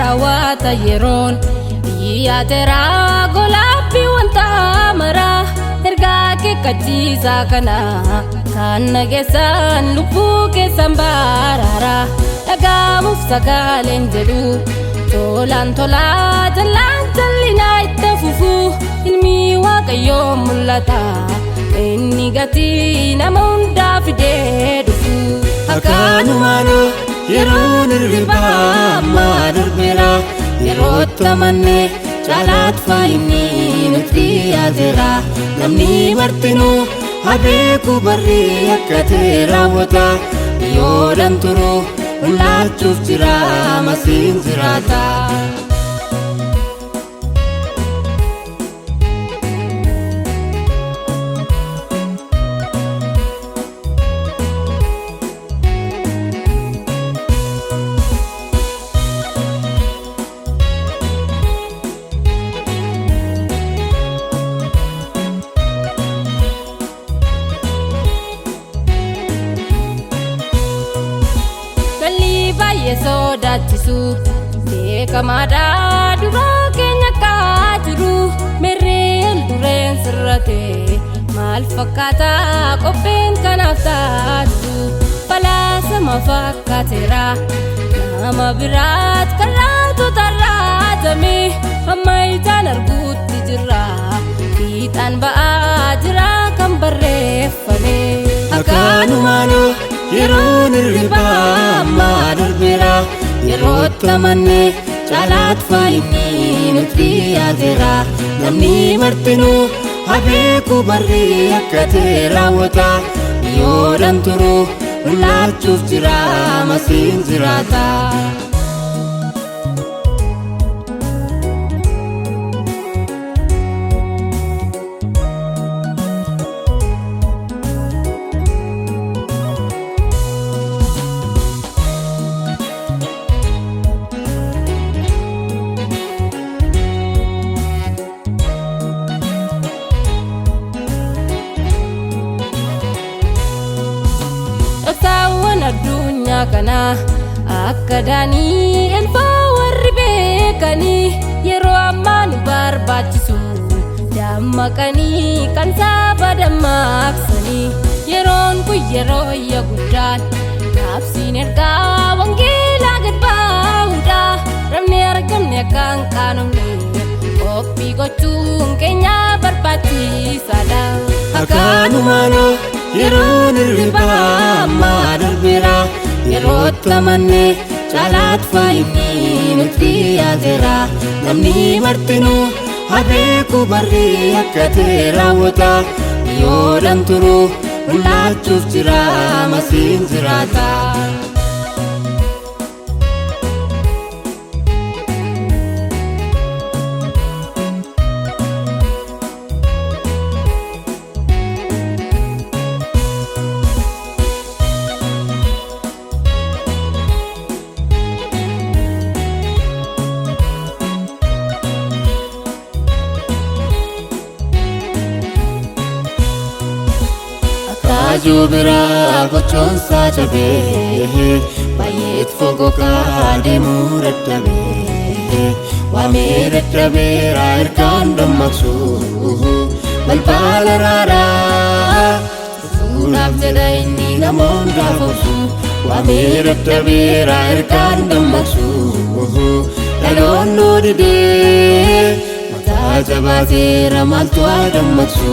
raawwata yeroon yaadera golabbi wanta mara ergaa keekkachiisaa kana kan nageessan lubbuu keessan baraara dhagaamuuf sagaleen jedhu tolaan tolaa jallaan jallinaa itti fufu ilmi waaqayyoo mul'ata inni gatii nama hundaa fidee dhufu Akkanumaanoo yeroon hirribaa ammaa darbeera yeroo tamanne caalaat faayinni nutti yaadeera namni martinuu abeeku barri akka ta'e raawwata yoodhan turu mul'achuuf jira masiin jiraata. Sodaachisu beekamaadha duroo keenya kaajiru merree dureen sirrate maal fakkaata qopheen kanaaf taatu falaasama fakkaateera nama biraat karraatu tarraatame amma ijaan arguutti jirra fiixaan ba'aa jira kan barreeffame. Akkanumaanoo yeroon hirribaa ammaa darbeera yeroo tamanne caalaat faayinni nutti yaadeera namni martinuu abeeku barri akka ta'e raawwata yoodhan turu mul'achuuf jira masiin jiraata. Addunyaa kana akka daanii elfaa warri beekanii yeroo ammaa nu barbaachisu dammaqanii kan saba dammaqsanii yeroon kun yeroo iyya guddaan labsiin ergaa wangeelaa gad baa'uudha rabni argamne akka hin qaanofne qophii gochuun keenya barbaachisaadha. Akkanumaanoo yeroon hirribaa ammaa darbeera yeroo tamanne caalaat faayinni nutti yaadeera namni martinuu abeeku barri akka ta'e raawwata yoodhan turu mul'achuuf jira masiin jiraata. Jubira gochoonsaa jabee baay'eet fogoo deemuu dadhabee waamee dadhabeera ergaan dammaqsu balbala raaraa fuudhaaf jedha inni nama hundaaf obsu waamee dadhabeera ergaan dammaqsu dhaloonnoo didee mataa jabaateera maaltu haa dammaqsu.